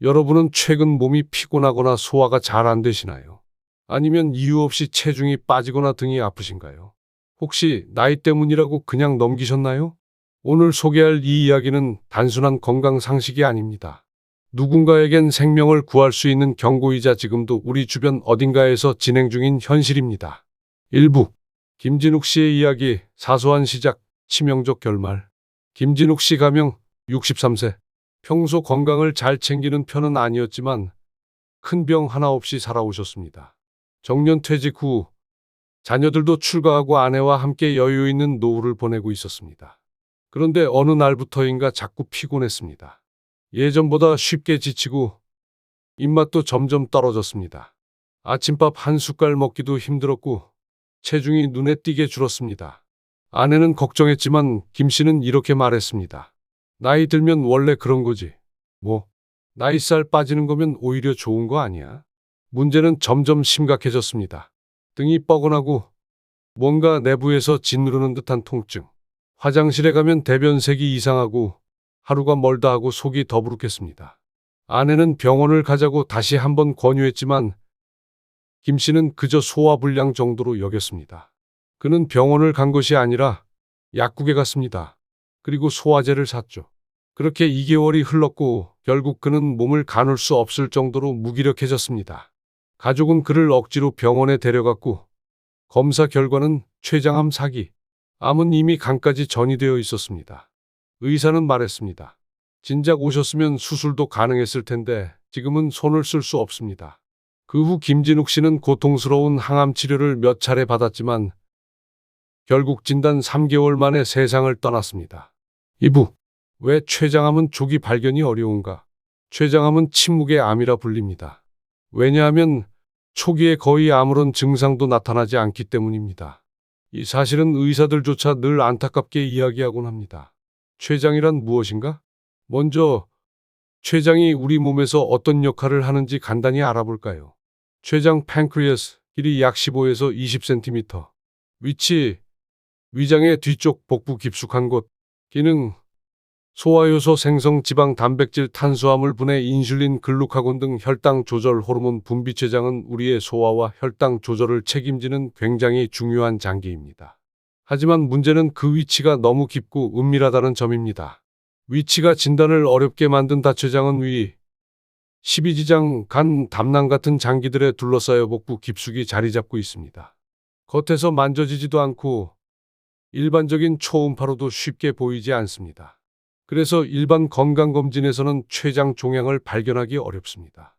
여러분은 최근 몸이 피곤하거나 소화가 잘 안 되시나요? 아니면 이유 없이 체중이 빠지거나 등이 아프신가요? 혹시 나이 때문이라고 그냥 넘기셨나요? 오늘 소개할 이 이야기는 단순한 건강 상식이 아닙니다. 누군가에겐 생명을 구할 수 있는 경고이자 지금도 우리 주변 어딘가에서 진행 중인 현실입니다. 일부 김진욱 씨의 이야기, 사소한 시작, 치명적 결말. 김진욱 씨 가명 63세. 평소 건강을 잘 챙기는 편은 아니었지만 큰 병 하나 없이 살아오셨습니다. 정년 퇴직 후 자녀들도 출가하고 아내와 함께 여유 있는 노후를 보내고 있었습니다. 그런데 어느 날부터인가 자꾸 피곤했습니다. 예전보다 쉽게 지치고 입맛도 점점 떨어졌습니다. 아침밥 한 숟갈 먹기도 힘들었고 체중이 눈에 띄게 줄었습니다. 아내는 걱정했지만 김 씨는 이렇게 말했습니다. 나이 들면 원래 그런 거지. 뭐, 나이살 빠지는 거면 오히려 좋은 거 아니야? 문제는 점점 심각해졌습니다. 등이 뻐근하고 뭔가 내부에서 짓누르는 듯한 통증. 화장실에 가면 대변색이 이상하고 하루가 멀다 하고 속이 더부룩했습니다. 아내는 병원을 가자고 다시 한번 권유했지만 김 씨는 그저 소화불량 정도로 여겼습니다. 그는 병원을 간 것이 아니라 약국에 갔습니다. 그리고 소화제를 샀죠. 그렇게 2개월이 흘렀고 결국 그는 몸을 가눌 수 없을 정도로 무기력해졌습니다. 가족은 그를 억지로 병원에 데려갔고 검사 결과는 췌장암 사기, 암은 이미 간까지 전이되어 있었습니다. 의사는 말했습니다. 진작 오셨으면 수술도 가능했을 텐데 지금은 손을 쓸 수 없습니다. 그 후 김진욱 씨는 고통스러운 항암 치료를 몇 차례 받았지만 결국 진단 3개월 만에 세상을 떠났습니다. 2부. 왜 췌장암은 조기 발견이 어려운가? 췌장암은 침묵의 암이라 불립니다. 왜냐하면 초기에 거의 아무런 증상도 나타나지 않기 때문입니다. 이 사실은 의사들조차 늘 안타깝게 이야기하곤 합니다. 췌장이란 무엇인가? 먼저 췌장이 우리 몸에서 어떤 역할을 하는지 간단히 알아볼까요? 췌장 팬크리아스, 길이 약 15에서 20cm. 위치, 위장의 뒤쪽 복부 깊숙한 곳. 기능, 소화효소 생성, 지방, 단백질, 탄수화물 분해, 인슐린, 글루카곤 등 혈당 조절 호르몬 분비. 췌장은 우리의 소화와 혈당 조절을 책임지는 굉장히 중요한 장기입니다. 하지만 문제는 그 위치가 너무 깊고 은밀하다는 점입니다. 위치가 진단을 어렵게 만든 다췌장은 위, 십이지장, 간, 담낭 같은 장기들에 둘러싸여 복부 깊숙이 자리 잡고 있습니다. 겉에서 만져지지도 않고 일반적인 초음파로도 쉽게 보이지 않습니다. 그래서 일반 건강검진에서는 췌장 종양을 발견하기 어렵습니다.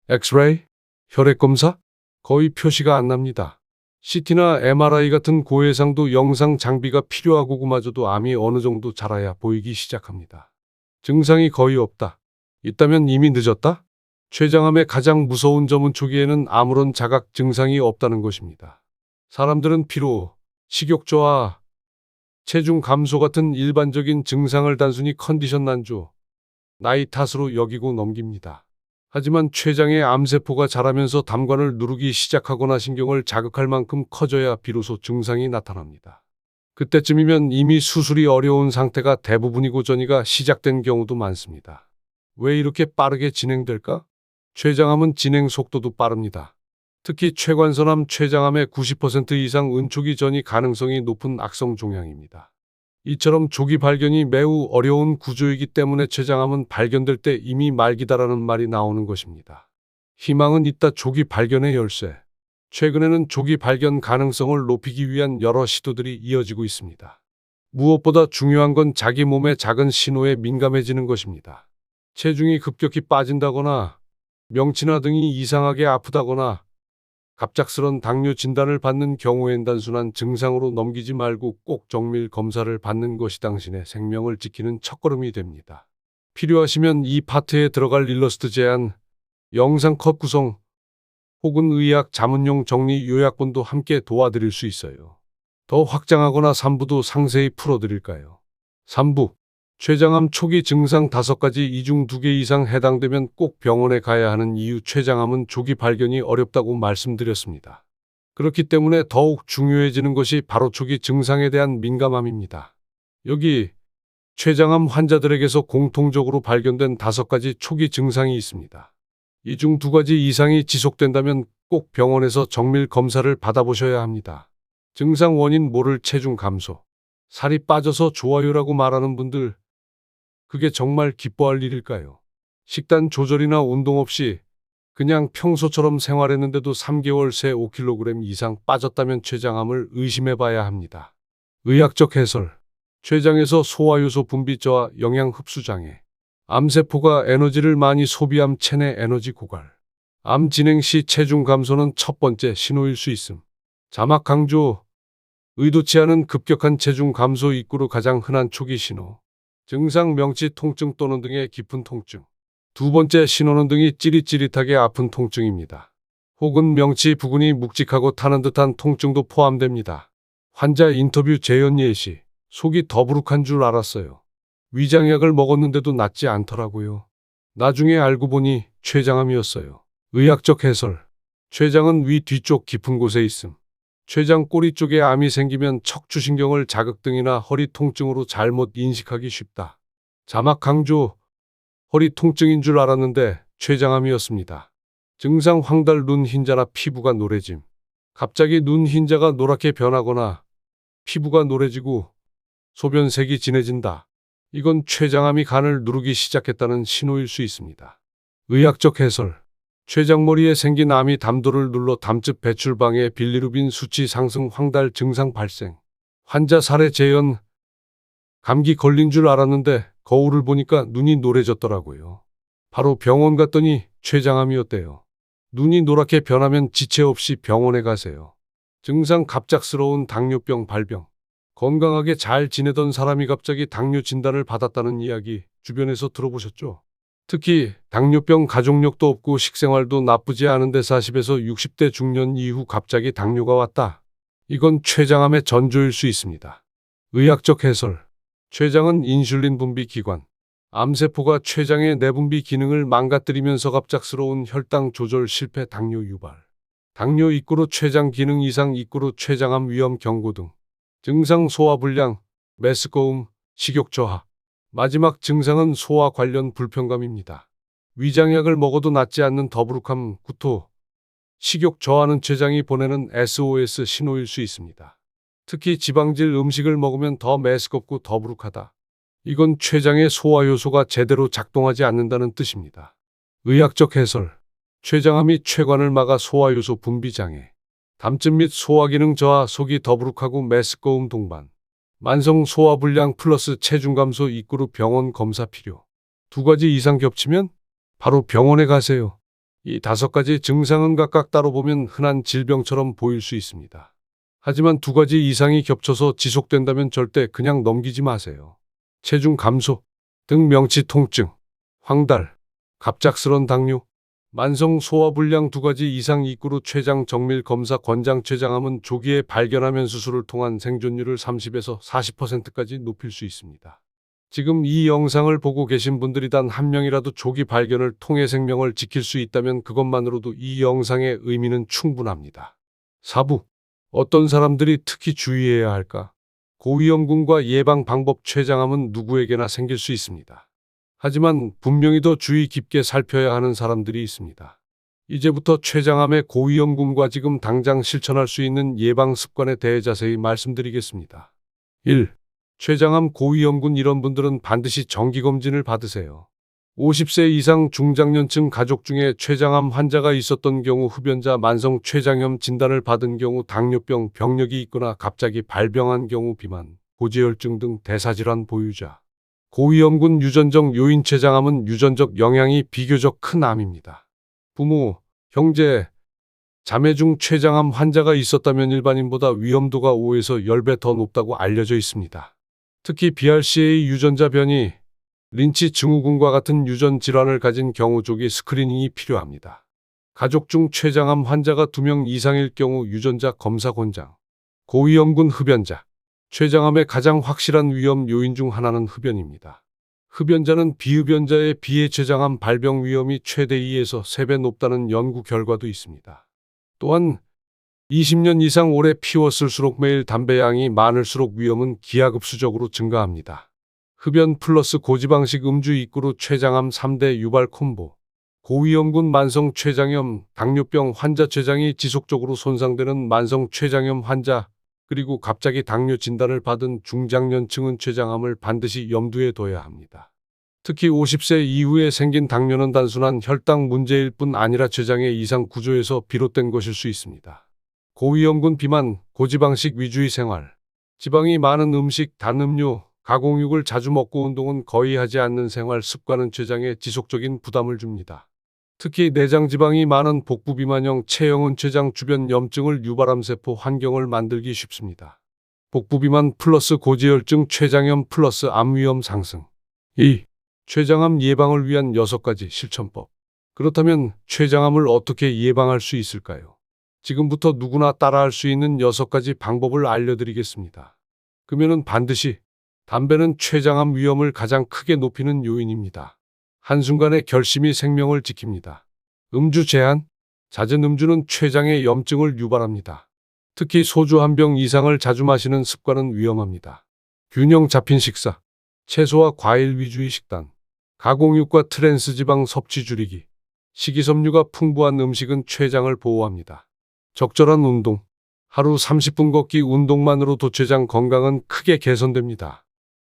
엑스레이, 혈액검사? 거의 표시가 안 납니다. CT나 MRI 같은 고해상도 영상 장비가 필요하고 그마저도 암이 어느 정도 자라야 보이기 시작합니다. 증상이 거의 없다. 있다면 이미 늦었다? 췌장암의 가장 무서운 점은 초기에는 아무런 자각 증상이 없다는 것입니다. 사람들은 피로, 식욕 저하, 체중 감소 같은 일반적인 증상을 단순히 컨디션 난조, 나이 탓으로 여기고 넘깁니다. 하지만 췌장의 암세포가 자라면서 담관을 누르기 시작하거나 신경을 자극할 만큼 커져야 비로소 증상이 나타납니다. 그때쯤이면 이미 수술이 어려운 상태가 대부분이고 전이가 시작된 경우도 많습니다. 왜 이렇게 빠르게 진행될까? 췌장암은 진행 속도도 빠릅니다. 특히 췌관선암, 췌장암의 90% 이상 은초기 전이 가능성이 높은 악성 종양입니다. 이처럼 조기 발견이 매우 어려운 구조이기 때문에 췌장암은 발견될 때 이미 말기다라는 말이 나오는 것입니다. 희망은 있다. 조기 발견의 열쇠. 최근에는 조기 발견 가능성을 높이기 위한 여러 시도들이 이어지고 있습니다. 무엇보다 중요한 건 자기 몸의 작은 신호에 민감해지는 것입니다. 체중이 급격히 빠진다거나 명치나 등이 이상하게 아프다거나 갑작스런 당뇨 진단을 받는 경우엔 단순한 증상으로 넘기지 말고 꼭 정밀 검사를 받는 것이 당신의 생명을 지키는 첫걸음이 됩니다. 필요하시면 이 파트에 들어갈 일러스트 제안, 영상 컷 구성, 혹은 의학 자문용 정리 요약본도 함께 도와드릴 수 있어요. 더 확장하거나 3부도 상세히 풀어드릴까요? 3부. 췌장암 초기 증상 5가지 이 중 2개 이상 해당되면 꼭 병원에 가야 하는 이유. 췌장암은 조기 발견이 어렵다고 말씀드렸습니다. 그렇기 때문에 더욱 중요해지는 것이 바로 초기 증상에 대한 민감함입니다. 여기 췌장암 환자들에게서 공통적으로 발견된 5가지 초기 증상이 있습니다. 이 중 2가지 이상이 지속된다면 꼭 병원에서 정밀 검사를 받아보셔야 합니다. 증상 원인 모를 체중 감소. 살이 빠져서 좋아요라고 말하는 분들, 그게 정말 기뻐할 일일까요? 식단 조절이나 운동 없이 그냥 평소처럼 생활했는데도 3개월 새 5kg 이상 빠졌다면 췌장암을 의심해 봐야 합니다. 의학적 해설. 췌장에서 소화효소 분비 저하, 영양 흡수 장애. 암세포가 에너지를 많이 소비함, 체내 에너지 고갈. 암 진행 시 체중 감소는 첫 번째 신호일 수 있음. 자막 강조. 의도치 않은 급격한 체중 감소 입구로 가장 흔한 초기 신호. 증상 명치 통증 또는 등의 깊은 통증. 2번째 신호는 등이 찌릿찌릿하게 아픈 통증입니다. 혹은 명치 부근이 묵직하고 타는 듯한 통증도 포함됩니다. 환자 인터뷰 재현 예시. 속이 더부룩한 줄 알았어요. 위장약을 먹었는데도 낫지 않더라고요. 나중에 알고 보니 췌장암이었어요. 의학적 해설. 췌장은 위 뒤쪽 깊은 곳에 있음. 췌장 꼬리 쪽에 암이 생기면 척추신경을 자극 등이나 허리 통증으로 잘못 인식하기 쉽다. 자막 강조. 허리 통증인 줄 알았는데 췌장암이었습니다. 증상 황달, 눈 흰자나 피부가 노래짐. 갑자기 눈 흰자가 노랗게 변하거나 피부가 노래지고 소변색이 진해진다. 이건 췌장암이 간을 누르기 시작했다는 신호일 수 있습니다. 의학적 해설. 췌장머리에 생긴 암이 담도를 눌러 담즙 배출 방해, 빌리루빈 수치 상승, 황달 증상 발생. 환자 사례 재현. 감기 걸린 줄 알았는데 거울을 보니까 눈이 노래졌더라고요. 바로 병원 갔더니 췌장암이었대요. 눈이 노랗게 변하면 지체 없이 병원에 가세요. 증상 갑작스러운 당뇨병 발병. 건강하게 잘 지내던 사람이 갑자기 당뇨 진단을 받았다는 이야기 주변에서 들어보셨죠? 특히 당뇨병 가족력도 없고 식생활도 나쁘지 않은데 40에서 60대 중년 이후 갑자기 당뇨가 왔다. 이건 췌장암의 전조일 수 있습니다. 의학적 해설. 췌장은 인슐린 분비 기관. 암세포가 췌장의 내분비 기능을 망가뜨리면서 갑작스러운 혈당 조절 실패, 당뇨 유발. 당뇨 입구로 췌장 기능 이상, 입구로 췌장암 위험 경고 등. 증상 소화불량, 메스꺼움, 식욕 저하. 마지막 증상은 소화 관련 불편감입니다. 위장약을 먹어도 낫지 않는 더부룩함, 구토, 식욕 저하는 췌장이 보내는 SOS 신호일 수 있습니다. 특히 지방질 음식을 먹으면 더 메스껍고 더부룩하다. 이건 췌장의 소화효소가 제대로 작동하지 않는다는 뜻입니다. 의학적 해설. 췌장암이 췌관을 막아 소화효소 분비 장애. 담즙 및 소화기능 저하, 속이 더부룩하고 메스꺼움 동반. 만성 소화불량 플러스 체중 감소, 입구로 병원 검사 필요. 2가지 이상 겹치면 바로 병원에 가세요. 이 5가지 증상은 각각 따로 보면 흔한 질병처럼 보일 수 있습니다. 하지만 2가지 이상이 겹쳐서 지속된다면 절대 그냥 넘기지 마세요. 체중 감소, 등 명치 통증, 황달, 갑작스런 당뇨, 만성 소화불량 2가지 이상 입구로 췌장 정밀 검사 권장. 췌장암은 조기에 발견하면 수술을 통한 생존율을 30에서 40%까지 높일 수 있습니다. 지금 이 영상을 보고 계신 분들이 단 한 명이라도 조기 발견을 통해 생명을 지킬 수 있다면 그것만으로도 이 영상의 의미는 충분합니다. 4부. 어떤 사람들이 특히 주의해야 할까? 고위험군과 예방 방법. 췌장암은 누구에게나 생길 수 있습니다. 하지만 분명히 더 주의 깊게 살펴야 하는 사람들이 있습니다. 이제부터 췌장암의 고위험군과 지금 당장 실천할 수 있는 예방 습관에 대해 자세히 말씀드리겠습니다. 1. 췌장암 고위험군. 이런 분들은 반드시 정기검진을 받으세요. 50세 이상 중장년층 가족 중에 췌장암 환자가 있었던 경우, 흡연자, 만성 췌장염 진단을 받은 경우, 당뇨병 병력이 있거나 갑자기 발병한 경우, 비만, 고지혈증 등 대사질환 보유자. 고위험군 유전적 요인. 췌장암은 유전적 영향이 비교적 큰 암입니다. 부모, 형제, 자매 중 췌장암 환자가 있었다면 일반인보다 위험도가 5에서 10배 더 높다고 알려져 있습니다. 특히 BRCA 유전자 변이, 린치 증후군과 같은 유전 질환을 가진 경우 조기 스크리닝이 필요합니다. 가족 중 췌장암 환자가 2명 이상일 경우 유전자 검사 권장. 고위험군 흡연자. 췌장암의 가장 확실한 위험 요인 중 하나는 흡연입니다. 흡연자는 비흡연자에 비해 췌장암 발병 위험이 최대 2에서 3배 높다는 연구 결과도 있습니다. 또한 20년 이상 오래 피웠을수록 매일 담배 양이 많을수록 위험은 기하급수적으로 증가합니다. 흡연 플러스 고지방식 음주 입구로 췌장암 3대 유발 콤보. 고위험군 만성 췌장염, 당뇨병 환자 췌장이 지속적으로 손상되는 만성 췌장염 환자, 그리고 갑자기 당뇨 진단을 받은 중장년층은 췌장암을 반드시 염두에 둬야 합니다. 특히 50세 이후에 생긴 당뇨는 단순한 혈당 문제일 뿐 아니라 췌장의 이상 구조에서 비롯된 것일 수 있습니다. 고위험군 비만, 고지방식 위주의 생활, 지방이 많은 음식, 단 음료, 가공육을 자주 먹고 운동은 거의 하지 않는 생활 습관은 췌장에 지속적인 부담을 줍니다. 특히 내장 지방이 많은 복부 비만형 체형은 췌장 주변 염증을 유발암 세포 환경을 만들기 쉽습니다. 복부 비만 플러스 고지혈증 췌장염 플러스 암 위험 상승. 2. 췌장암 예방을 위한 6가지 실천법. 그렇다면 췌장암을 어떻게 예방할 수 있을까요? 지금부터 누구나 따라할 수 있는 6가지 방법을 알려드리겠습니다. 금연은 반드시. 담배는 췌장암 위험을 가장 크게 높이는 요인입니다. 한순간의 결심이 생명을 지킵니다. 음주 제한. 잦은 음주는 췌장의 염증을 유발합니다. 특히 소주 한 병 이상을 자주 마시는 습관은 위험합니다. 균형 잡힌 식사. 채소와 과일 위주의 식단. 가공육과 트랜스지방 섭취 줄이기. 식이섬유가 풍부한 음식은 췌장을 보호합니다. 적절한 운동. 하루 30분 걷기 운동만으로도 췌장 건강은 크게 개선됩니다.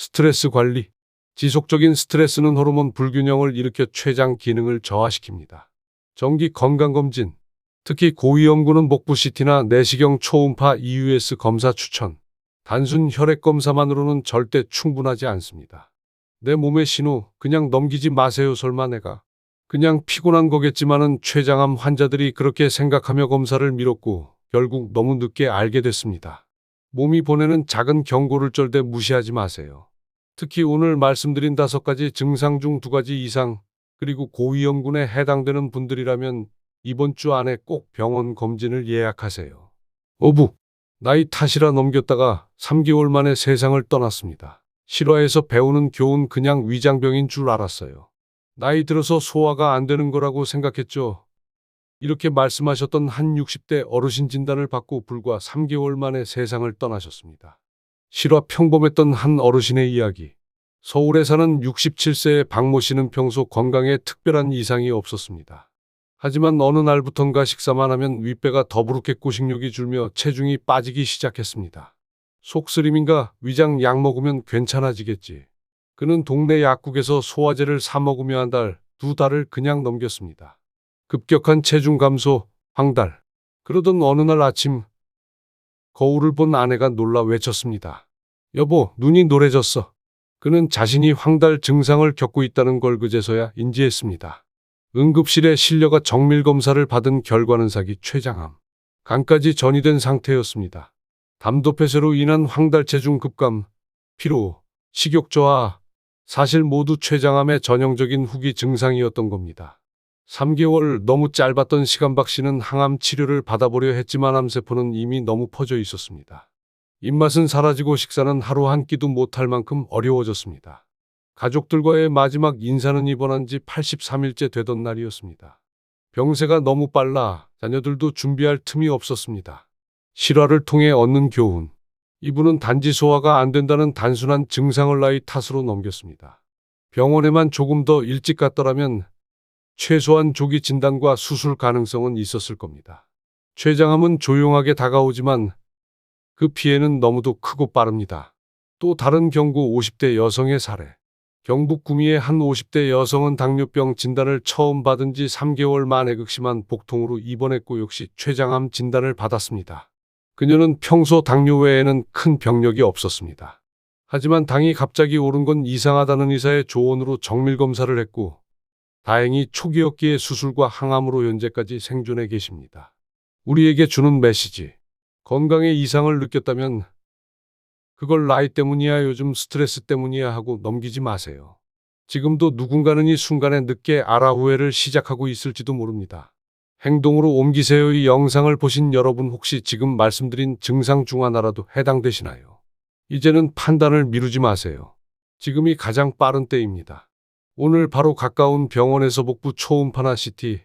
스트레스 관리. 지속적인 스트레스는 호르몬 불균형을 일으켜 췌장 기능을 저하시킵니다. 정기 건강검진. 특히 고위험군은 목부 CT나 내시경 초음파 EUS 검사 추천. 단순 혈액 검사만으로는 절대 충분하지 않습니다. 내 몸의 신호 그냥 넘기지 마세요. 설마 내가 그냥 피곤한 거겠지만은 췌장암 환자들이 그렇게 생각하며 검사를 미뤘고 결국 너무 늦게 알게 됐습니다. 몸이 보내는 작은 경고를 절대 무시하지 마세요. 특히 오늘 말씀드린 5가지 증상 중 2가지 이상 그리고 고위험군에 해당되는 분들이라면 이번 주 안에 꼭 병원 검진을 예약하세요. 어부, 나이 탓이라 넘겼다가 3개월 만에 세상을 떠났습니다. 실화에서 배우는 교훈 그냥 위장병인 줄 알았어요. 나이 들어서 소화가 안 되는 거라고 생각했죠. 이렇게 말씀하셨던 한 60대 어르신 진단을 받고 불과 3개월 만에 세상을 떠나셨습니다. 실화 평범했던 한 어르신의 이야기. 서울에 사는 67세의 박모 씨는 평소 건강에 특별한 이상이 없었습니다. 하지만 어느 날부턴가 식사만 하면 윗배가 더부룩했고 식욕이 줄며 체중이 빠지기 시작했습니다. 속쓰림인가 위장 약 먹으면 괜찮아지겠지. 그는 동네 약국에서 소화제를 사 먹으며 한 달, 2달을 그냥 넘겼습니다. 급격한 체중 감소, 황달. 그러던 어느 날 아침 거울을 본 아내가 놀라 외쳤습니다. 여보, 눈이 노래졌어. 그는 자신이 황달 증상을 겪고 있다는 걸 그제서야 인지했습니다. 응급실에 실려가 정밀검사를 받은 결과는 사기 췌장암. 간까지 전이된 상태였습니다. 담도폐쇄로 인한 황달 체중 급감, 피로, 식욕 저하, 사실 모두 췌장암의 전형적인 후기 증상이었던 겁니다. 3개월 너무 짧았던 시간 박 씨는 항암 치료를 받아보려 했지만 암세포는 이미 너무 퍼져 있었습니다. 입맛은 사라지고 식사는 하루 한 끼도 못할 만큼 어려워졌습니다. 가족들과의 마지막 인사는 입원한 지 83일째 되던 날이었습니다. 병세가 너무 빨라 자녀들도 준비할 틈이 없었습니다. 실화를 통해 얻는 교훈. 이분은 단지 소화가 안 된다는 단순한 증상을 나이 탓으로 넘겼습니다. 병원에만 조금 더 일찍 갔더라면 최소한 조기 진단과 수술 가능성은 있었을 겁니다. 췌장암은 조용하게 다가오지만 그 피해는 너무도 크고 빠릅니다. 또 다른 경고 50대 여성의 사례. 경북 구미의 한 50대 여성은 당뇨병 진단을 처음 받은 지 3개월 만에 극심한 복통으로 입원했고 역시 췌장암 진단을 받았습니다. 그녀는 평소 당뇨 외에는 큰 병력이 없었습니다. 하지만 당이 갑자기 오른 건 이상하다는 의사의 조언으로 정밀검사를 했고 다행히 초기였기에 수술과 항암으로 현재까지 생존해 계십니다. 우리에게 주는 메시지. 건강에 이상을 느꼈다면 그걸 나이 때문이야 요즘 스트레스 때문이야 하고 넘기지 마세요. 지금도 누군가는 이 순간에 늦게 알아 후회를 시작하고 있을지도 모릅니다. 행동으로 옮기세요. 이 영상을 보신 여러분 혹시 지금 말씀드린 증상 중 하나라도 해당되시나요? 이제는 판단을 미루지 마세요. 지금이 가장 빠른 때입니다. 오늘 바로 가까운 병원에서 복부 초음파나 CT,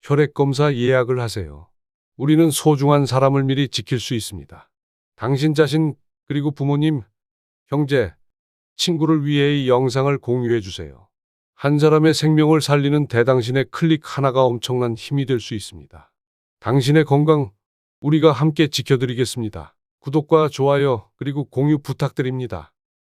혈액검사 예약을 하세요. 우리는 소중한 사람을 미리 지킬 수 있습니다. 당신 자신, 그리고 부모님, 형제, 친구를 위해 이 영상을 공유해 주세요. 한 사람의 생명을 살리는 대당신의 클릭 하나가 엄청난 힘이 될 수 있습니다. 당신의 건강, 우리가 함께 지켜드리겠습니다. 구독과 좋아요, 그리고 공유 부탁드립니다.